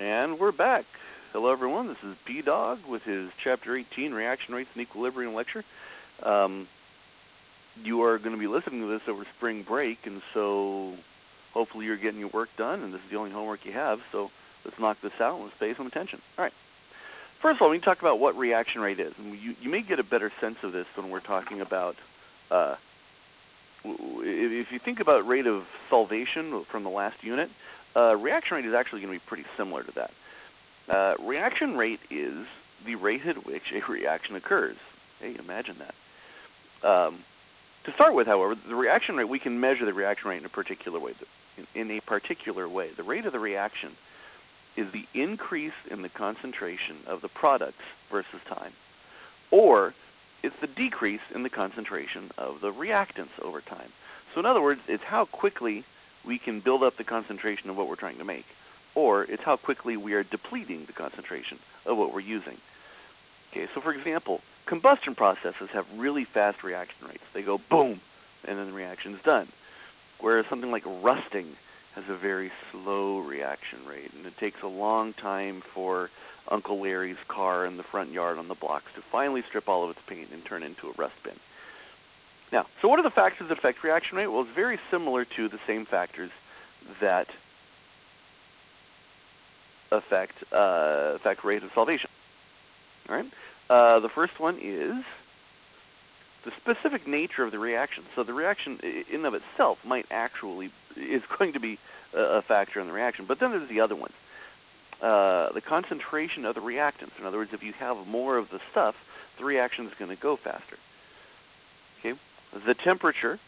And we're back. Hello, everyone. This is P-Dog with his Chapter 18 Reaction Rates and Equilibrium lecture. Um, you are going to be listening to this over spring break, and so hopefully you're getting your work done, and this is the only homework you have, so let's knock this out and let's pay some attention. All right. First of all, we need to talk about what reaction rate is. And you may get a better sense of this when we're talking about, if you think about rate of solvation from the last unit, reaction rate is actually going to be pretty similar to that. Reaction rate is the rate at which a reaction occurs. Hey, imagine that. To start with, however, the reaction rate, we can measure the reaction rate in a particular way. The rate of the reaction is the increase in the concentration of the products versus time, or it's the decrease in the concentration of the reactants over time. So in other words, it's how quickly we can build up the concentration of what we're trying to make, or it's how quickly we are depleting the concentration of what we're using. Okay, so for example, combustion processes have really fast reaction rates. They go boom, and then the reaction's done. Whereas something like rusting has a very slow reaction rate, and it takes a long time for Uncle Larry's car in the front yard on the blocks to finally strip all of its paint and turn into a rust bin. Now, so what are the factors that affect reaction rate? Well, it's very similar to the same factors that affect rate of solvation. All right. The first one is the specific nature of the reaction. So the reaction in and of itself is going to be a factor in the reaction. But then there's the other ones. The concentration of the reactants. In other words, if you have more of the stuff, the reaction is going to go faster. Okay. The temperature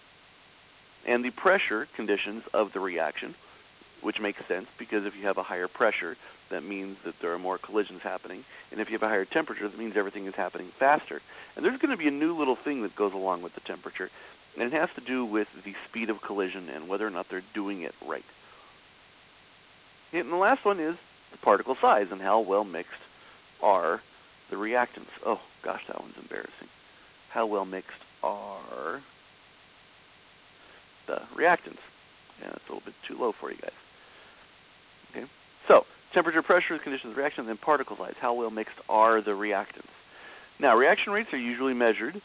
and the pressure conditions of the reaction, which makes sense because if you have a higher pressure, that means that there are more collisions happening. And if you have a higher temperature, that means everything is happening faster. And there's going to be a new little thing that goes along with the temperature, and it has to do with the speed of collision and whether or not they're doing it right. And the last one is the particle size and how well mixed are the reactants. Oh, gosh, that one's embarrassing. How well mixed are the reactants? Yeah, it's a little bit too low for you guys. Okay, so temperature, pressure, conditions of reaction, and then particle size. How well mixed are the reactants? Now, reaction rates are usually measured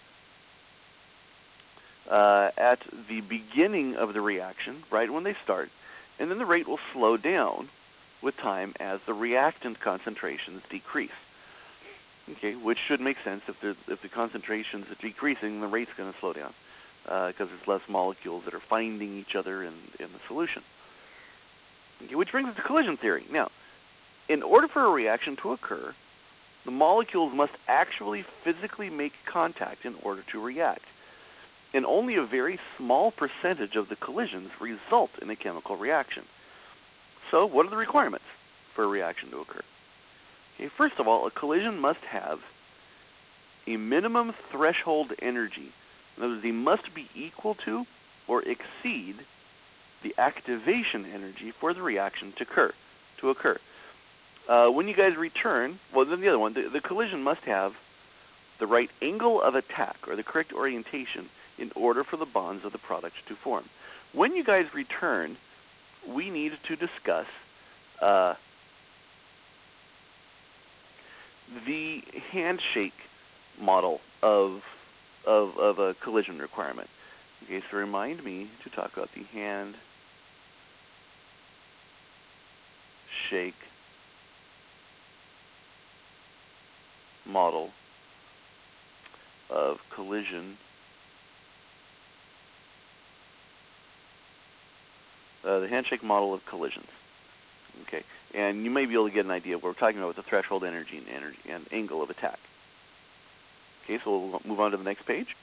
at the beginning of the reaction, right when they start, and then the rate will slow down with time as the reactant concentrations decrease. Okay, which should make sense. If the concentrations are decreasing, the rate's going to slow down because there's less molecules that are finding each other in the solution. Okay, which brings us to collision theory. Now, in order for a reaction to occur, the molecules must actually physically make contact in order to react. And only a very small percentage of the collisions result in a chemical reaction. So what are the requirements for a reaction to occur? Okay, first of all, a collision must have a minimum threshold energy. In other words, they must be equal to or exceed the activation energy for the reaction to occur. When you guys return, well, then the other one, the collision must have the right angle of attack or the correct orientation in order for the bonds of the product to form. When you guys return, we need to discuss the handshake model of a collision requirement. Okay, so remind me to talk about the handshake model of collision. The handshake model of collisions. Okay, and you may be able to get an idea of what we're talking about with the threshold energy and angle of attack. Okay, so we'll move on to the next page.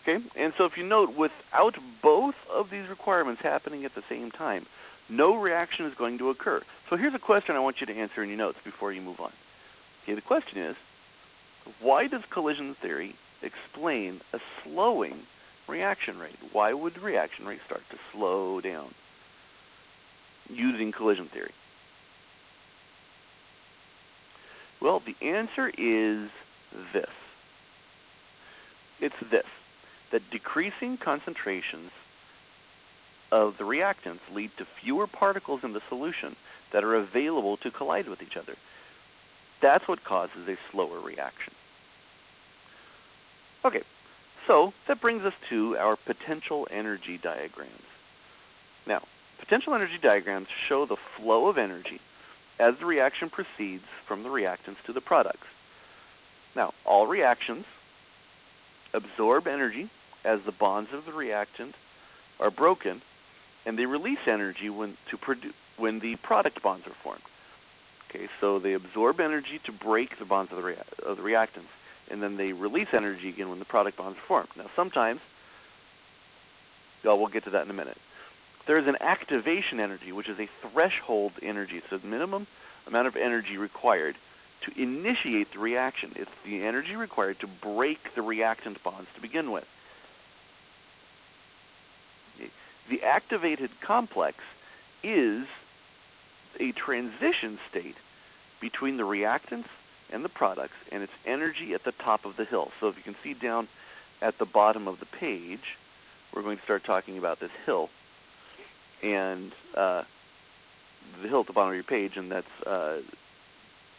Okay, and so if you note, without both of these requirements happening at the same time, no reaction is going to occur. So here's a question I want you to answer in your notes before you move on. Okay, the question is, why does collision theory explain a slowing reaction rate? Why would the reaction rate start to slow down using collision theory? Well, the answer is this. It's this, that decreasing concentrations of the reactants lead to fewer particles in the solution that are available to collide with each other. That's what causes a slower reaction. Okay, so that brings us to our potential energy diagrams. Now, potential energy diagrams show the flow of energy as the reaction proceeds from the reactants to the products. Now, all reactions absorb energy as the bonds of the reactant are broken, and they release energy when the product bonds are formed. Okay, so they absorb energy to break the bonds of the reactants, and then they release energy again when the product bonds are formed. Now, sometimes, we'll get to that in a minute. There is an activation energy, which is a threshold energy. So the minimum amount of energy required to initiate the reaction. It's the energy required to break the reactant bonds to begin with. The activated complex is a transition state between the reactants and the products, and it's energy at the top of the hill. So if you can see down at the bottom of the page, we're going to start talking about this hill. And the hill at the bottom of your page, and that's,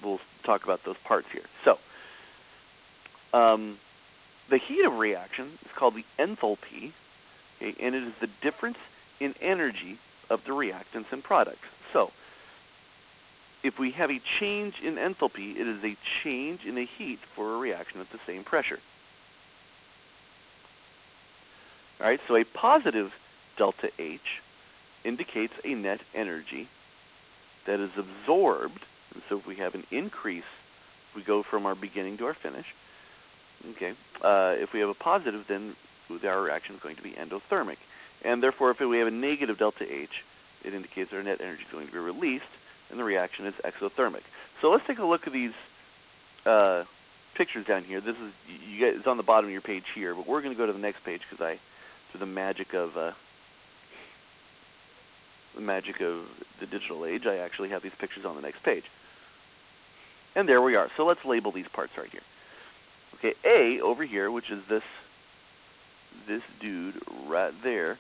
we'll talk about those parts here. So, the heat of reaction is called the enthalpy, okay, and it is the difference in energy of the reactants and products. So, if we have a change in enthalpy, it is a change in the heat for a reaction at the same pressure. All right, so a positive delta H indicates a net energy that is absorbed. And so if we have an increase, we go from our beginning to our finish. Okay, if we have a positive, then our reaction is going to be endothermic. And therefore, if we have a negative delta H, it indicates our net energy is going to be released, and the reaction is exothermic. So let's take a look at these pictures down here. This is it's on the bottom of your page here, but we're going to go to the next page because through the magic of the digital age, I actually have these pictures on the next page. And there we are. So let's label these parts right here. Okay, A over here, which is this dude right there.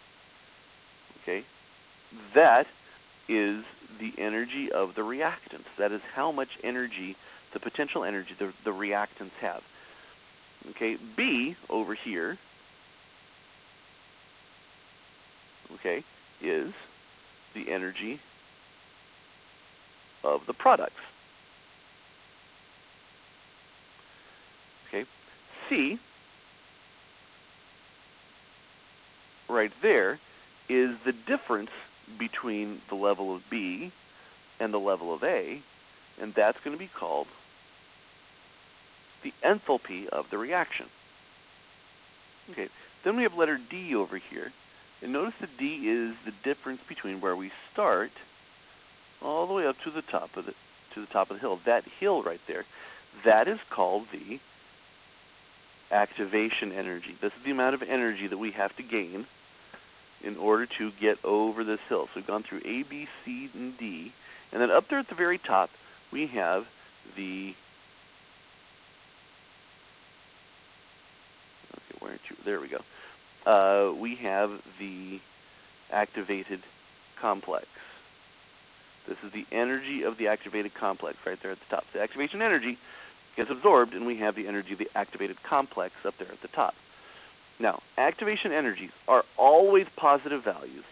Okay, that is the energy of the reactants. That is how much energy, the potential energy the reactants have. Okay, B over here, okay, is the energy of the products. Okay, C right there is the difference between the level of B and the level of A, and that's going to be called the enthalpy of the reaction. Okay, then we have letter D over here, and notice that D is the difference between where we start all the way up to the top of the hill. That hill right there, that is called the activation energy. This is the amount of energy that we have to gain in order to get over this hill. So we've gone through A, B, C, and D. And then up there at the very top, we have the, okay, where aren't you? There we go. We have the activated complex. This is the energy of the activated complex right there at the top. The activation energy gets absorbed, and we have the energy of the activated complex up there at the top. Now, activation energies are always positive values,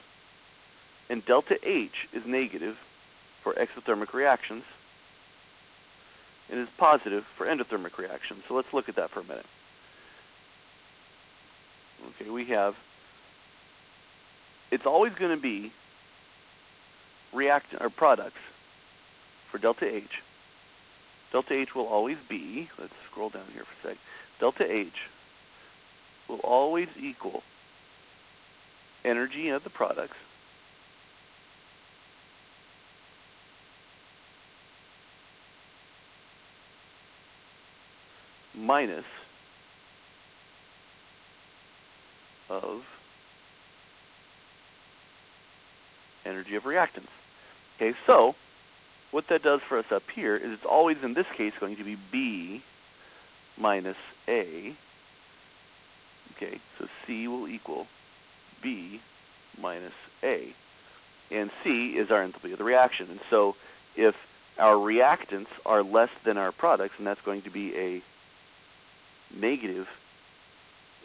and delta H is negative for exothermic reactions, and is positive for endothermic reactions. So let's look at that for a minute. Okay, we have, it's always going to be products for delta H. Delta H will always be, let's scroll down here for a sec, delta H will always equal energy of the products minus of energy of reactants. Okay, so what that does for us up here is it's always, in this case, going to be B minus A. Okay, so C will equal B minus A. And C is our enthalpy of the reaction. And so if our reactants are less than our products, and that's going to be a negative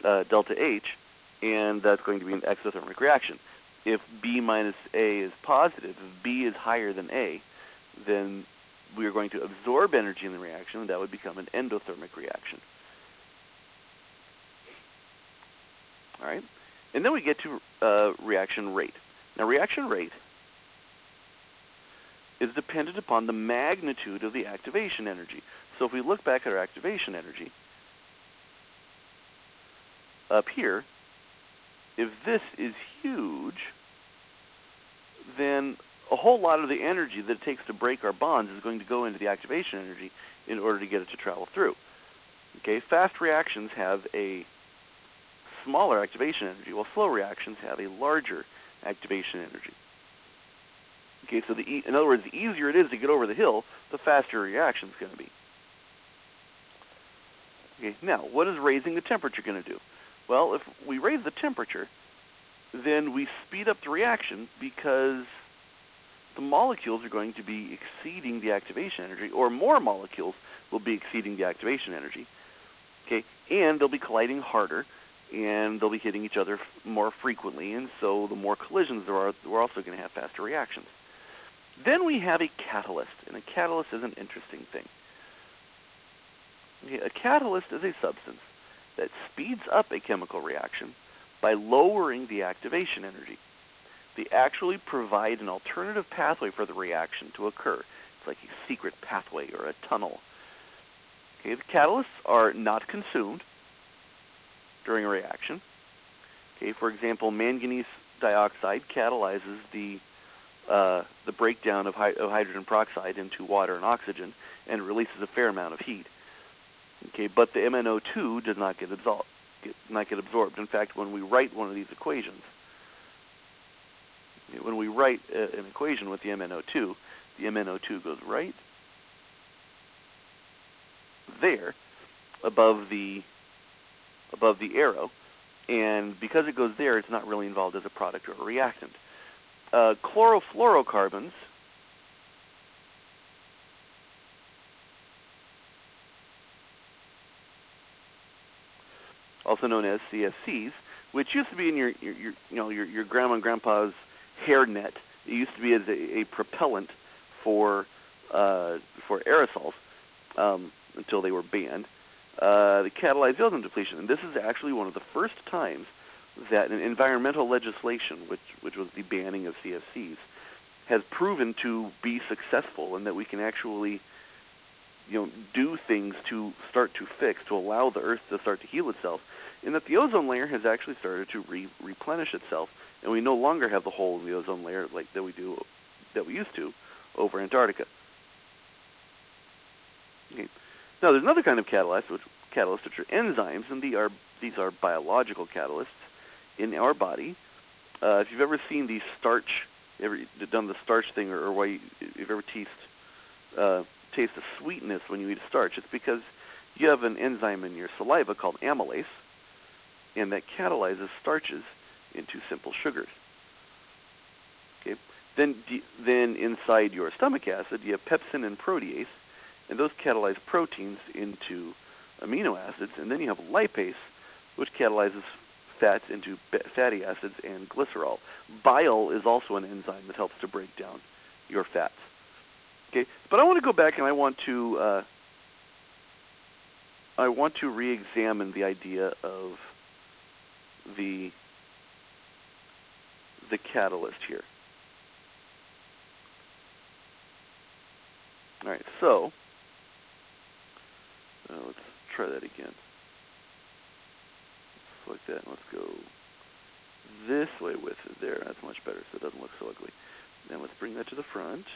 delta H, and that's going to be an exothermic reaction. If B minus A is positive, if B is higher than A, then we are going to absorb energy in the reaction, and that would become an endothermic reaction. All right? And then we get to reaction rate. Now, reaction rate is dependent upon the magnitude of the activation energy. So if we look back at our activation energy, up here, if this is huge, then a whole lot of the energy that it takes to break our bonds is going to go into the activation energy in order to get it to travel through. Okay, fast reactions have a smaller activation energy, while slow reactions have a larger activation energy. Okay, so in other words, the easier it is to get over the hill, the faster a reaction is going to be. Okay, now, what is raising the temperature going to do? Well, if we raise the temperature, then we speed up the reaction because the molecules are going to be exceeding the activation energy, or more molecules will be exceeding the activation energy. Okay, and they'll be colliding harder, and they'll be hitting each other more frequently, and so the more collisions there are, we're also going to have faster reactions. Then we have a catalyst, and a catalyst is an interesting thing. Okay, a catalyst is a substance that speeds up a chemical reaction by lowering the activation energy. They actually provide an alternative pathway for the reaction to occur. It's like a secret pathway or a tunnel. Okay, the catalysts are not consumed during a reaction. Okay, for example, manganese dioxide catalyzes the breakdown of hydrogen peroxide into water and oxygen and releases a fair amount of heat. Okay, but the MnO2 does not get absorbed. In fact, when we write one of these equations, when we write an equation with the MnO2 goes right there above the arrow, and because it goes there, it's not really involved as a product or a reactant. Chlorofluorocarbons also known as CFCs, which used to be in your grandma and grandpa's hairnet. It used to be as a propellant for aerosols until they were banned. They catalyze ozone depletion, and this is actually one of the first times that an environmental legislation, which was the banning of CFCs, has proven to be successful, and that we can actually do things to start to fix, to allow the Earth to start to heal itself, and that the ozone layer has actually started to replenish itself, and we no longer have the hole in the ozone layer like that we used to over Antarctica. Okay. Now, there's another kind of catalyst, which are enzymes, and these are biological catalysts in our body. If you've ever seen the starch, ever done the starch thing, or why you've ever taste the sweetness when you eat a starch, it's because you have an enzyme in your saliva called amylase, and that catalyzes starches into simple sugars. Okay. Then inside your stomach acid, you have pepsin and protease, and those catalyze proteins into amino acids, and then you have lipase, which catalyzes fats into fatty acids and glycerol. Bile is also an enzyme that helps to break down your fats. Okay, but I want to go back and I want to re-examine the idea of the catalyst here. All right, so let's try that again. Select that, and let's go this way with it there. That's much better, so it doesn't look so ugly. Then let's bring that to the front.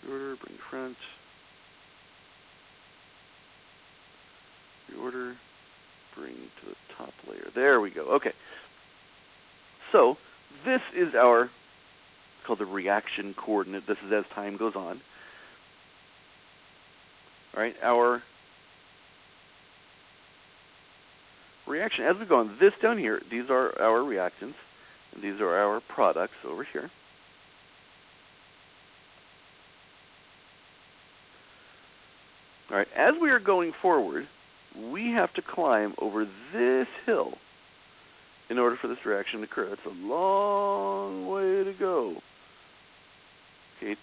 Reorder, bring front. Reorder, bring to the top layer. There we go. Okay. So this is our, called the reaction coordinate. This is as time goes on. All right, our reaction, as we go on, this down here, these are our reactants. And these are our products over here. All right, as we are going forward, we have to climb over this hill in order for this reaction to occur. That's a long way to go, okay,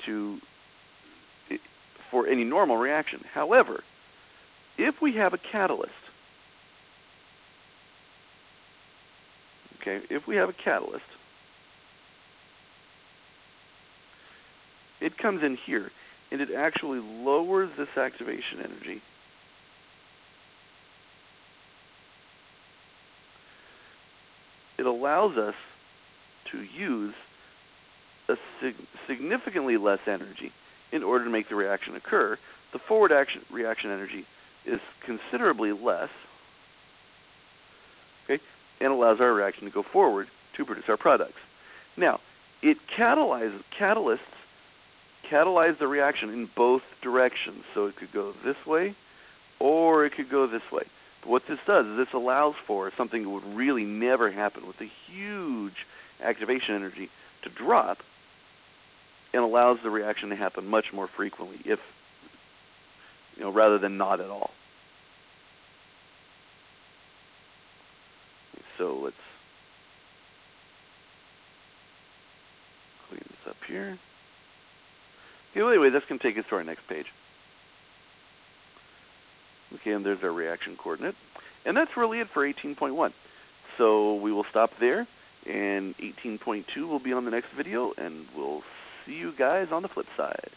for any normal reaction. However, if we have a catalyst, okay, if we have a catalyst, it comes in here, and it actually lowers this activation energy. It allows us to use a significantly less energy in order to make the reaction occur. The forward reaction energy is considerably less, okay, and allows our reaction to go forward to produce our products. Now, catalysts catalyze the reaction in both directions, so it could go this way or it could go this way. But what this does is this allows for something that would really never happen with a huge activation energy to drop, and allows the reaction to happen much more frequently, rather than not at all. So let's clean this up here. Okay, well, anyway, that's going to take us to our next page. Okay, and there's our reaction coordinate. And that's really it for 18.1. So we will stop there, and 18.2 will be on the next video, and we'll see you guys on the flip side.